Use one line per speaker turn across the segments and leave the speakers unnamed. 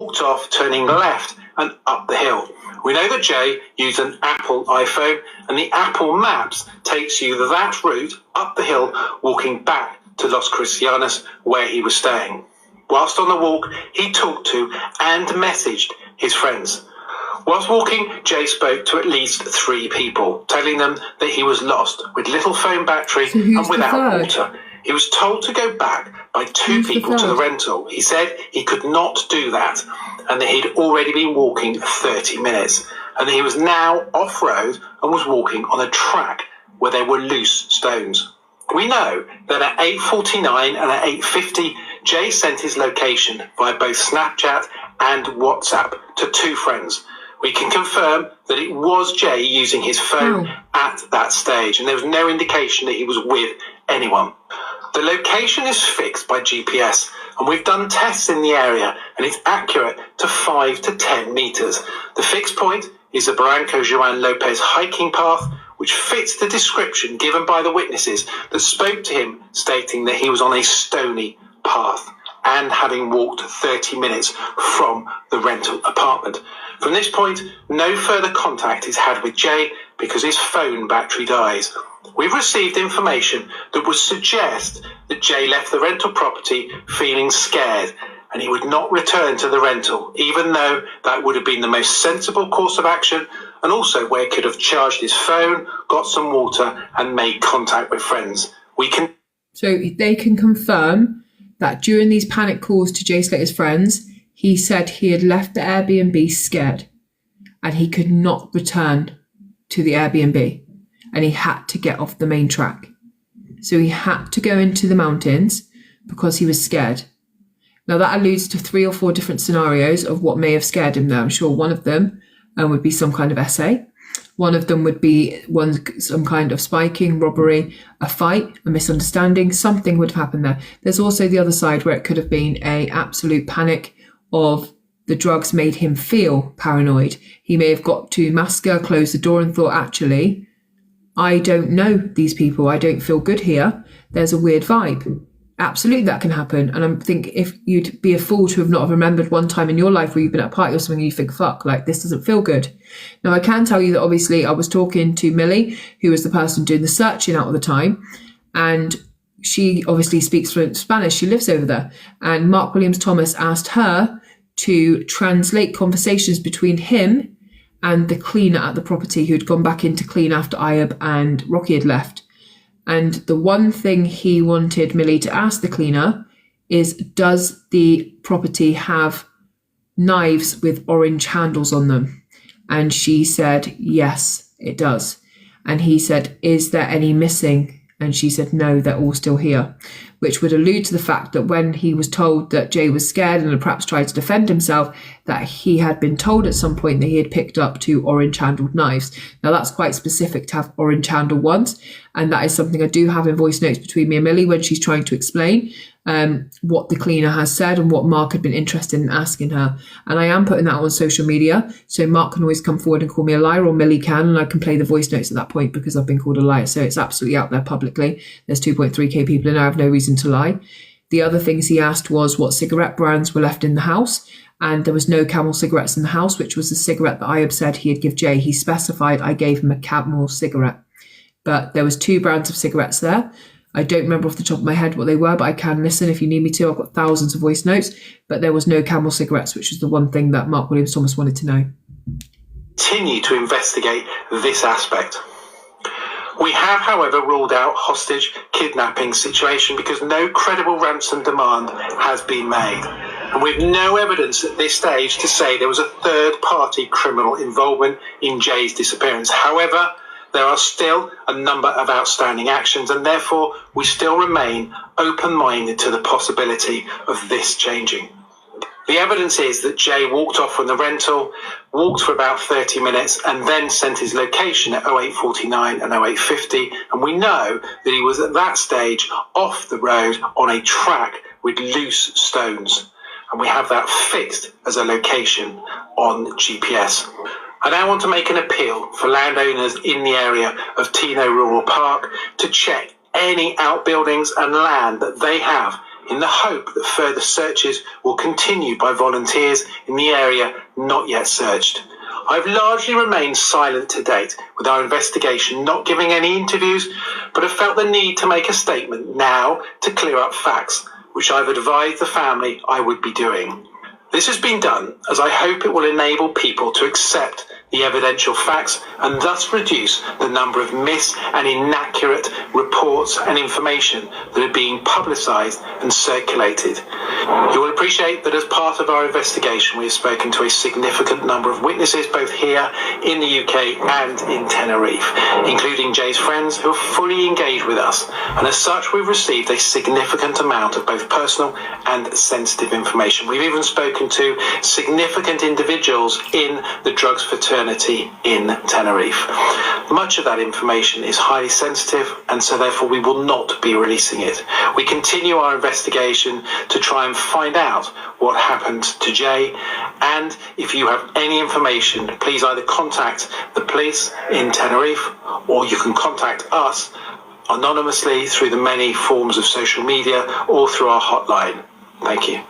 walked off, turning left and up the hill. We know that Jay used an Apple iPhone, and the Apple Maps takes you that route up the hill, walking back to Los Cristianos, where he was staying. Whilst on the walk, he talked to and messaged his friends. Whilst walking, Jay spoke to at least 3 people, telling them that he was lost, with little phone battery and without water. He was told to go back by 2 people to the rental. He said he could not do that, and that he'd already been walking 30 minutes, and that he was now off-road and was walking on a track where there were loose stones. We know that at 8:49 and at 8:50, Jay sent his location via both Snapchat and WhatsApp to 2 friends. We can confirm that it was Jay using his phone at that stage, and there was no indication that he was with anyone. The location is fixed by GPS, and we've done tests in the area, and it's accurate to 5 to 10 meters. The fixed point is the Barranco Joan Lopez hiking path, which fits the description given by the witnesses that spoke to him, stating that he was on a stony path and having walked 30 minutes from the rental apartment. From this point, no further contact is had with Jay because his phone battery dies. We've received information that would suggest that Jay left the rental property feeling scared, and he would not return to the rental, even though that would have been the most sensible course of action, and also where he could have charged his phone, got some water, and made contact with friends.
So they can confirm that during these panic calls to Jay Slater's friends, he said he had left the Airbnb scared, and he could not return to the Airbnb, and he had to get off the main track. So he had to go into the mountains because he was scared. Now that alludes to 3 or 4 different scenarios of what may have scared him there. I'm sure one of them would be some kind of essay. One of them would be some kind of spiking, robbery, a fight, a misunderstanding. Something would have happened there. There's also the other side where it could have been a absolute panic of the drugs made him feel paranoid. He may have got to masca, closed the door and thought, actually, I don't know these people. I don't feel good here. There's a weird vibe. Absolutely, that can happen. And I think if you'd be a fool to have not remembered one time in your life where you've been at a party or something and you think, fuck, like this doesn't feel good. Now, I can tell you that obviously I was talking to Millie, who was the person doing the searching out at the time. And she obviously speaks fluent Spanish. She lives over there. And Mark Williams Thomas asked her to translate conversations between him and the cleaner at the property who had gone back in to clean after Ayub and Rocky had left. And the one thing he wanted Millie to ask the cleaner is, does the property have knives with orange handles on them? And she said, yes, it does. And he said, is there any missing? And she said, no, they're all still here, which would allude to the fact that when he was told that Jay was scared and perhaps tried to defend himself, that he had been told at some point that he had picked up 2 orange-handled knives. Now, that's quite specific to have orange-handled ones, and that is something I do have in voice notes between me and Millie when she's trying to explain what the cleaner has said and what Mark had been interested in asking her. And I am putting that on social media, so Mark can always come forward and call me a liar, or Millie can, and I can play the voice notes at that point because I've been called a liar. So it's absolutely out there publicly. There's 2.3k people in there. I have no reason to lie. The other things he asked was what cigarette brands were left in the house, and there was no Camel cigarettes in the house, which was the cigarette that Ayub said he had give Jay. He specified I gave him a Camel cigarette, but there was 2 brands of cigarettes there. I don't remember off the top of my head what they were, but I can listen if you need me to. I've got thousands of voice notes, but there was no Camel cigarettes, which was the one thing that Mark Williams Thomas wanted to know.
Continue to investigate this aspect. We have, however, ruled out hostage kidnapping situation because no credible ransom demand has been made. And with no evidence at this stage to say there was a third-party criminal involvement in Jay's disappearance. However, there are still a number of outstanding actions, and therefore we still remain open-minded to the possibility of this changing. The evidence is that Jay walked off from the rental, walked for about 30 minutes, and then sent his location at 08:49 and 08:50, and we know that he was at that stage off the road on a track with loose stones, and we have that fixed as a location on GPS. I now want to make an appeal for landowners in the area of Tino Rural Park to check any outbuildings and land that they have in the hope that further searches will continue by volunteers in the area not yet searched. I've largely remained silent to date with our investigation, not giving any interviews, but have felt the need to make a statement now to clear up facts, which I've advised the family I would be doing. This has been done as I hope it will enable people to accept the evidential facts and thus reduce the number of mis- and inaccurate reports and information that are being publicised and circulated. You will appreciate that as part of our investigation we have spoken to a significant number of witnesses both here in the UK and in Tenerife, including Jay's friends who are fully engaged with us, and as such we've received a significant amount of both personal and sensitive information. We've even spoken to significant individuals in the drugs fraternity in Tenerife. Much of that information is highly sensitive, and so therefore we will not be releasing it. We continue our investigation to try and find out what happened to Jay, and if you have any information, please either contact the police in Tenerife or you can contact us anonymously through the many forms of social media or through our hotline. Thank you.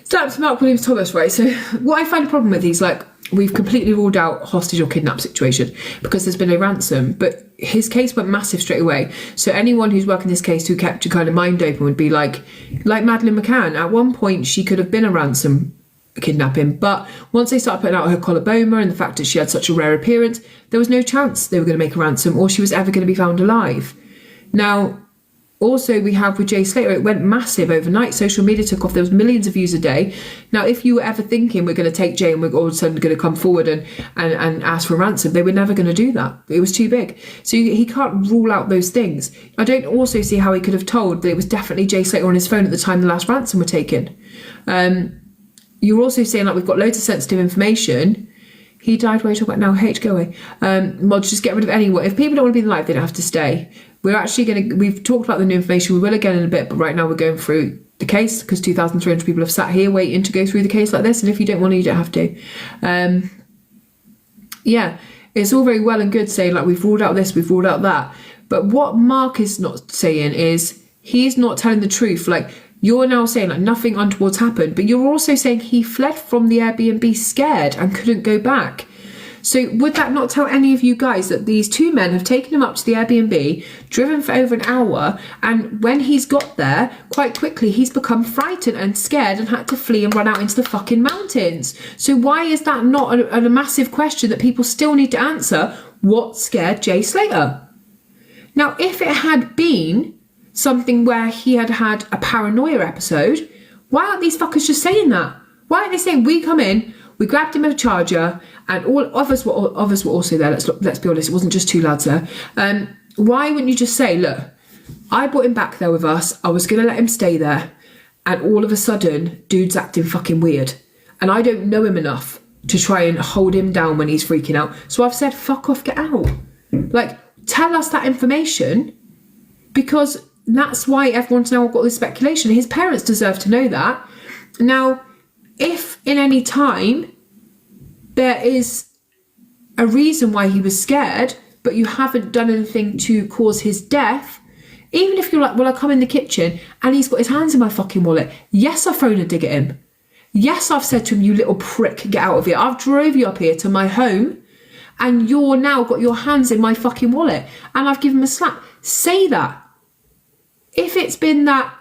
So that's Mark Williams Thomas, right? So what I find a problem with these, like, we've completely ruled out hostage or kidnap situation because there's been no ransom, but his case went massive straight away. So anyone who's working this case who kept your kind of mind open would be like Madeleine McCann. At one point, she could have been a ransom kidnapping, but once they started putting out her collarboma and the fact that she had such a rare appearance, there was no chance they were going to make a ransom or she was ever going to be found alive. Now, also, we have with Jay Slater, it went massive overnight. Social media took off. There was millions of views a day. Now, if you were ever thinking we're going to take Jay and we're all of a sudden going to come forward and ask for ransom, they were never going to do that. It was too big. So he can't rule out those things. I don't also see how he could have told that it was definitely Jay Slater on his phone at the time the last ransom were taken. You're also saying, like, we've got loads of sensitive information. He died, what are you talking about now? H, go away. Well, just get rid of anyone. If people don't want to be in the life, they don't have to stay. We've talked about the new information. We will again in a bit, but right now we're going through the case because 2,300 people have sat here waiting to go through the case like this. And if you don't want to, you don't have to. Yeah, it's all very well and good saying, like, we've ruled out this, we've ruled out that. But what Mark is not saying is he's not telling the truth. Like, you're now saying, like, nothing untoward's happened, but you're also saying he fled from the Airbnb scared and couldn't go back. So would that not tell any of you guys that these two men have taken him up to the Airbnb, driven for over an hour, and when he's got there, quite quickly he's become frightened and scared and had to flee and run out into the fucking mountains? So why is that not a massive question that people still need to answer? What scared Jay Slater? Now, if it had been something where he had had a paranoia episode, why aren't these fuckers just saying that? Why aren't they saying, we come in, we grabbed him with a charger, and all of us were also there. Let's be honest, it wasn't just two lads there. Why wouldn't you just say, look, I brought him back there with us, I was going to let him stay there, and all of a sudden, dude's acting fucking weird, and I don't know him enough to try and hold him down when he's freaking out. So I've said, fuck off, get out. Like, tell us that information, because that's why everyone's now got this speculation. His parents deserve to know that. Now, if in any time there is a reason why he was scared, but you haven't done anything to cause his death, even if you're like, well, I come in the kitchen and he's got his hands in my fucking wallet. Yes, I've thrown a dig at him. Yes, I've said to him, you little prick, get out of here. I've drove you up here to my home and you're now got your hands in my fucking wallet and I've given him a slap. Say that. If it's been that,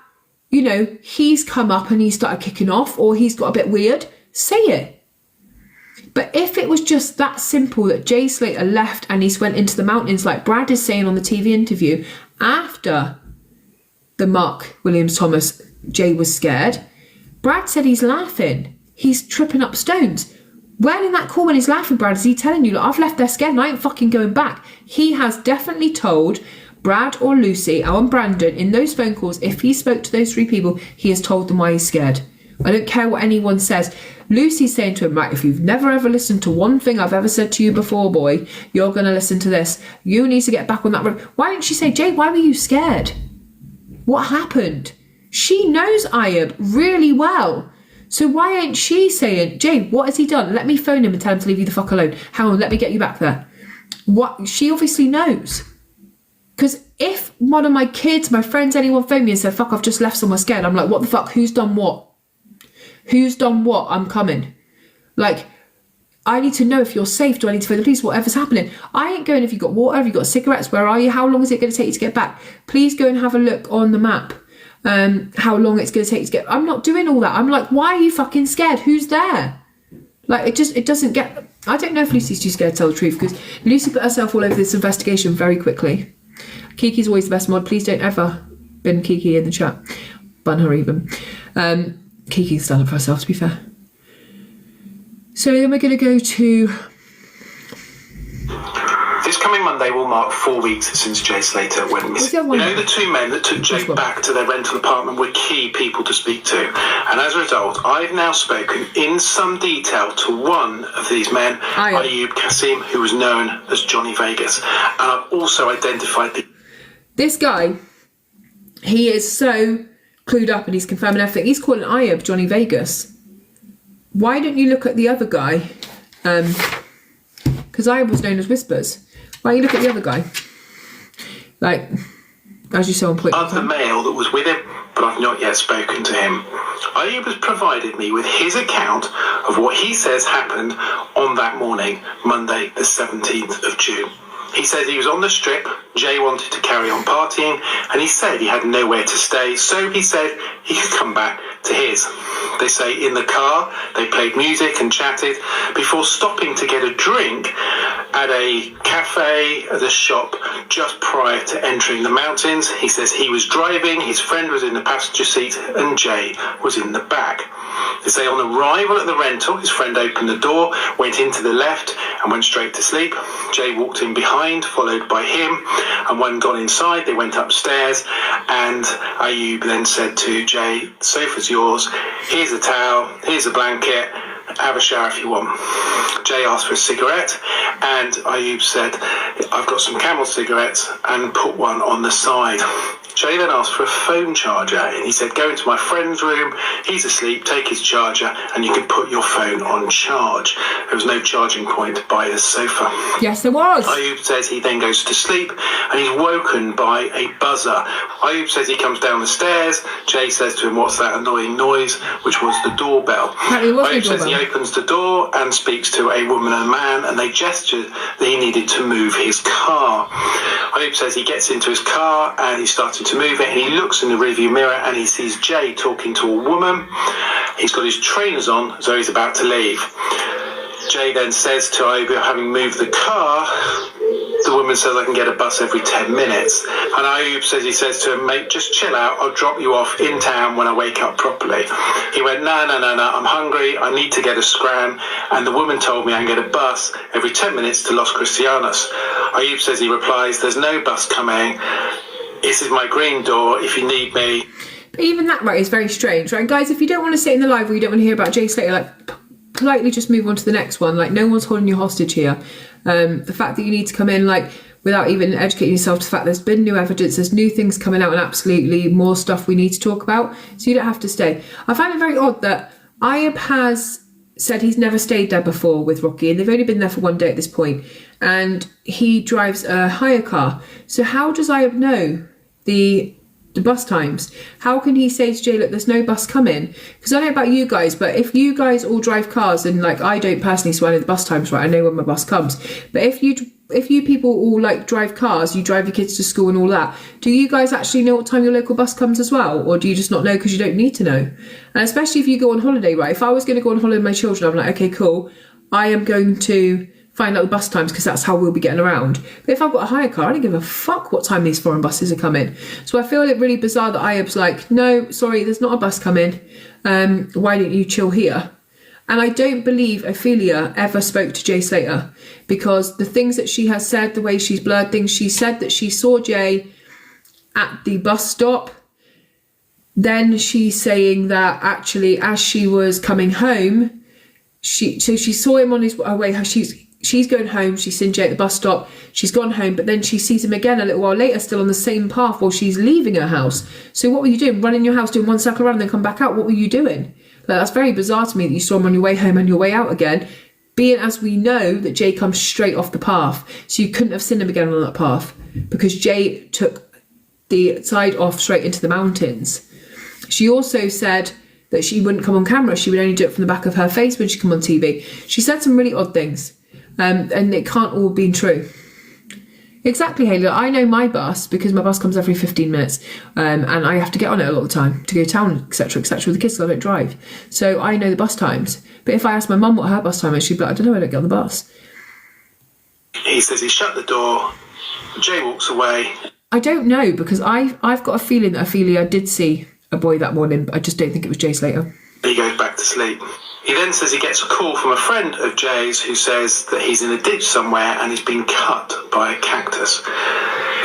you know, he's come up and he started kicking off or he's got a bit weird, say it. But if it was just that simple that Jay Slater left and he went into the mountains, like Brad is saying on the TV interview, after the Mark Williams Thomas, Jay was scared, Brad said he's laughing. He's tripping up stones. When in that call when he's laughing, Brad, is he telling you, look, I've left there scared and I ain't fucking going back? He has definitely told Brad or Lucy or Brandon in those phone calls, if he spoke to those three people, he has told them why he's scared. I don't care what anyone says. Lucy's saying to him, right, if you've never ever listened to one thing I've ever said to you before, boy, you're going to listen to this. You need to get back on that road. Why didn't she say, Jay, why were you scared? What happened? She knows Ayub really well. So why ain't she saying, Jay, what has he done? Let me phone him and tell him to leave you the fuck alone. Hang on, let me get you back there. What? She obviously knows. Because if one of my kids, my friends, anyone phoned me and said, fuck, I've just left somewhere scared, I'm like, what the fuck? Who's done what? Who's done what? I'm coming. Like, I need to know if you're safe. Do I need to phone the police? Whatever's happening. I ain't going if you've got water, have you got cigarettes, where are you? How long is it going to take you to get back? Please go and have a look on the map. How long it's going to take you to get... I'm not doing all that. I'm like, why are you fucking scared? Who's there? Like, it doesn't get... I don't know if Lucy's too scared to tell the truth, because Lucy put herself all over this investigation very quickly. Kiki's always the best mod. Please don't ever bin Kiki in the chat. Bun her even. Kiki's done it for herself, to be fair. So then we're going to go to...
This coming Monday will mark 4 weeks since Jay Slater went missing. You know, the two men that took Jay back to their rental apartment were key people to speak to. And as a result, I've now spoken in some detail to one of these men, Ayub Kasim, who was known as Johnny Vegas. And I've also identified
this guy. He is so clued up and he's confirming everything. He's calling Ayub Johnny Vegas. Why don't you look at the other guy? Because Ayub was known as Whispers. Why don't you look at the other guy? Like, as you saw on point.
Of the male that was with him, but I've not yet spoken to him. Ayub has provided me with his account of what he says happened on that morning, Monday the 17th of June. He says he was on the strip, Jay wanted to carry on partying, and he said he had nowhere to stay, so he said he could come back to his. They say in the car, they played music and chatted before stopping to get a drink at a cafe at a shop just prior to entering the mountains. He says he was driving, his friend was in the passenger seat, and Jay was in the back. They say on arrival at the rental, his friend opened the door, went into the left, and went straight to sleep. Jay walked in behind, followed by him, and when gone inside, they went upstairs, and Ayub then said to Jay, the sofa's yours, here's a towel, here's a blanket, have a shower if you want. Jay asked for a cigarette, and Ayub said, I've got some Camel cigarettes, and put one on the side. Jay then asked for a phone charger, and he said, go into my friend's room, he's asleep, take his charger, and you can put your phone on charge. There was no charging point by the sofa.
Yes, there was.
Ayub says he then goes to sleep, and he's woken by a buzzer. Ayub says he comes down the stairs. Jay says to him, what's that annoying noise? Which was the doorbell. Ayub says he opens the door and speaks to a woman and a man, and they gestured that he needed to move his car. Ayub says he gets into his car, and he's starting to move it, and he looks in the rearview mirror, and he sees Jay talking to a woman. He's got his trainers on, so he's about to leave. Jay then says to Ayub, having moved the car, the woman says, I can get a bus every 10 minutes. And Ayub says, he says to him, mate, just chill out. I'll drop you off in town when I wake up properly. He went, no, I'm hungry. I need to get a scram. And the woman told me I can get a bus every 10 minutes to Los Cristianos. Ayub says, he replies, there's no bus coming. This is my green door if you need me.
But even that, right, is very strange, right? Guys, if you don't want to sit in the live or you don't want to hear about Jay Slater, like, politely just move on to the next one. Like, no one's holding you hostage here. The fact that you need to come in, like, without even educating yourself to the fact there's been new evidence, there's new things coming out, and absolutely more stuff we need to talk about, so you don't have to stay. I find it very odd that Ayub has said he's never stayed there before with Rocky, and they've only been there for one day at this point, and he drives a hire car. So how does Ayub know the bus times? How can he say to Jay, look, there's no bus coming? Because I don't know about you guys, but if you guys all drive cars, and like I don't personally, so I know the bus times, right? I know when my bus comes. But if you people all like drive cars, you drive your kids to school and all that, do you guys actually know what time your local bus comes as well? Or do you just not know because you don't need to know? And especially if you go on holiday, right? If I was going to go on holiday with my children, I'm like, okay, cool. I am going to find out the bus times because that's how we'll be getting around. But if I've got a hire car, I don't give a fuck what time these foreign buses are coming. So I feel it really bizarre that Ayub's like, no, sorry, there's not a bus coming. Why don't you chill here? And I don't believe Ophelia ever spoke to Jay Slater, because the things that she has said, the way she's blurred things, she said that she saw Jay at the bus stop. Then she's saying that actually as she was coming home, she saw him on his way. She's going home, she's seen Jay at the bus stop, she's gone home, but then she sees him again a little while later, still on the same path while she's leaving her house. So what were you doing? Running your house, doing one circle around and then come back out? What were you doing? Like, that's very bizarre to me that you saw him on your way home and your way out again, being as we know that Jay comes straight off the path. So you couldn't have seen him again on that path because Jay took the side off straight into the mountains. She also said that she wouldn't come on camera. She would only do it from the back of her face when she come on TV. She said some really odd things, and it can't all be true. Exactly, Hayley. I know my bus because my bus comes every 15 minutes, and I have to get on it a lot of the time to go to town, etc., etc. with the kids, so I don't drive. So I know the bus times. But if I ask my mum what her bus time is, she'd be like, I don't know, I don't get on the bus.
He says he shut the door. Jay walks away.
I don't know, because I've got a feeling that Ophelia did see a boy that morning, but I just don't think it was Jay Slater.
He goes back to sleep. He then says he gets a call from a friend of Jay's who says that he's in a ditch somewhere and he's been cut by a cactus.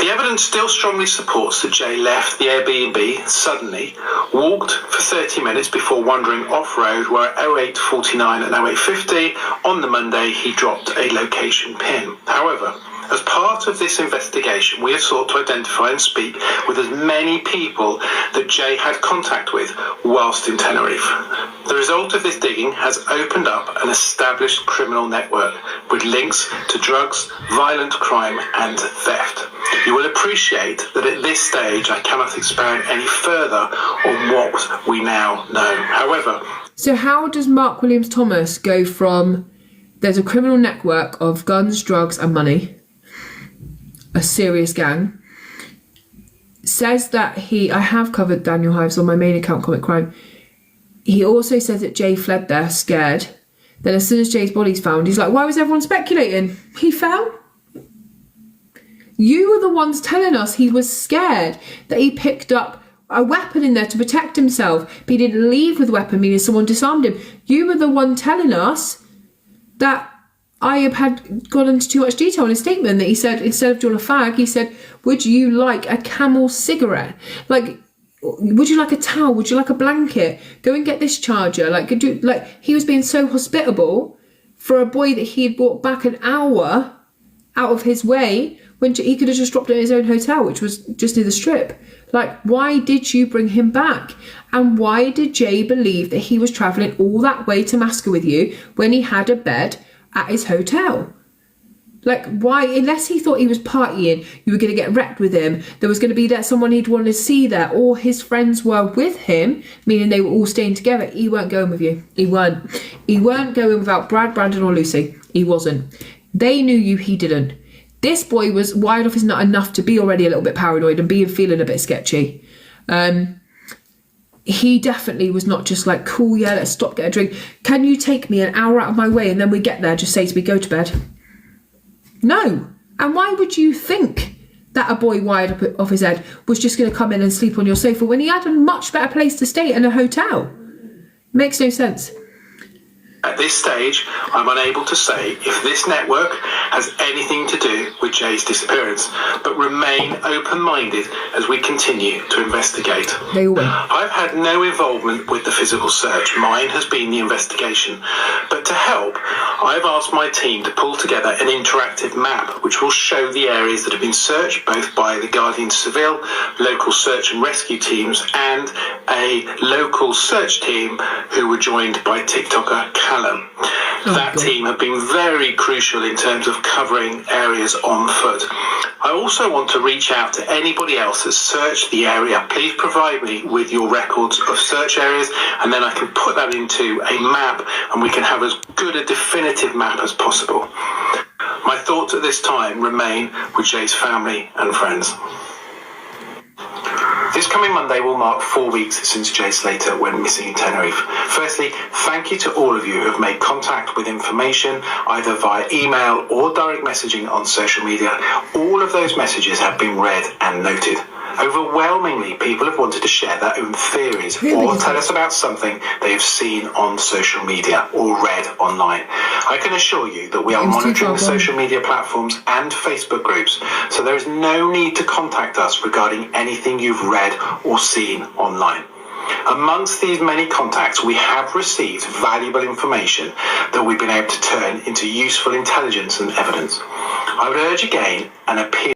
The evidence still strongly supports that Jay left the Airbnb suddenly, walked for 30 minutes before wandering off-road, where at 08:49 and 08:50 on the Monday he dropped a location pin. However, as part of this investigation, we have sought to identify and speak with as many people that Jay had contact with whilst in Tenerife. The result of this digging has opened up an established criminal network with links to drugs, violent crime and theft. You will appreciate that at this stage I cannot expand any further on what we now know. However...
So how does Mark Williams Thomas go from there's a criminal network of guns, drugs and money, a serious gang, says that I have covered Daniel Hives on my main account, Comic Crime. He also says that Jay fled there scared. Then as soon as Jay's body's found, he's like, why was everyone speculating? He fell. You were the ones telling us he was scared, that he picked up a weapon in there to protect himself, but he didn't leave with a weapon, meaning someone disarmed him. You were the one telling us that Ayub had gone into too much detail in his statement, that he said, instead of doing a fag, he said, would you like a Camel cigarette? Like, would you like a towel? Would you like a blanket? Go and get this charger. He was being so hospitable for a boy that he had walked back an hour out of his way when he could have just dropped it in his own hotel, which was just near the strip. Like, why did you bring him back? And why did Jay believe that he was travelling all that way to Masca with you when he had a bed at his hotel? Like, why? Unless he thought he was partying, you were going to get wrecked with him, there was going to be someone he'd want to see there, or his friends were with him, meaning they were all staying together. He weren't going with you. He weren't going without Brad, Brandon or Lucy. He wasn't. They knew you, he didn't. This boy was wired off his nut enough to be already a little bit paranoid and feeling a bit sketchy. He definitely was not just like, cool, yeah, let's stop, get a drink. Can you take me an hour out of my way and then we get there, just say to me, go to bed? No. And why would you think that a boy wired up off his head was just going to come in and sleep on your sofa when he had a much better place to stay in a hotel? Makes no sense.
At this stage, I'm unable to say if this network has anything to do with Jay's disappearance, but remain open-minded as we continue to investigate.
They will.
I've had no involvement with the physical search. Mine has been the investigation. But to help, I've asked my team to pull together an interactive map which will show the areas that have been searched both by the Guardian Civil, local search and rescue teams, and a local search team who were joined by TikToker Callum. That team have been very crucial in terms of covering areas on foot. I also want to reach out to anybody else that's searched the area. Please provide me with your records of search areas, and then I can put that into a map and we can have as good a definitive map as possible. My thoughts at this time remain with Jay's family and friends. This coming Monday will mark 4 weeks since Jay Slater went missing in Tenerife. Firstly, thank you to all of you who have made contact with information, either via email or direct messaging on social media. All of those messages have been read and noted. Overwhelmingly, people have wanted to share their own theories or tell us about something they have seen on social media or read online. I can assure you that we are monitoring the social media platforms and Facebook groups, so there is no need to contact us regarding anything you've read or seen online. Amongst these many contacts, we have received valuable information that we've been able to turn into useful intelligence and evidence. I would urge again and appeal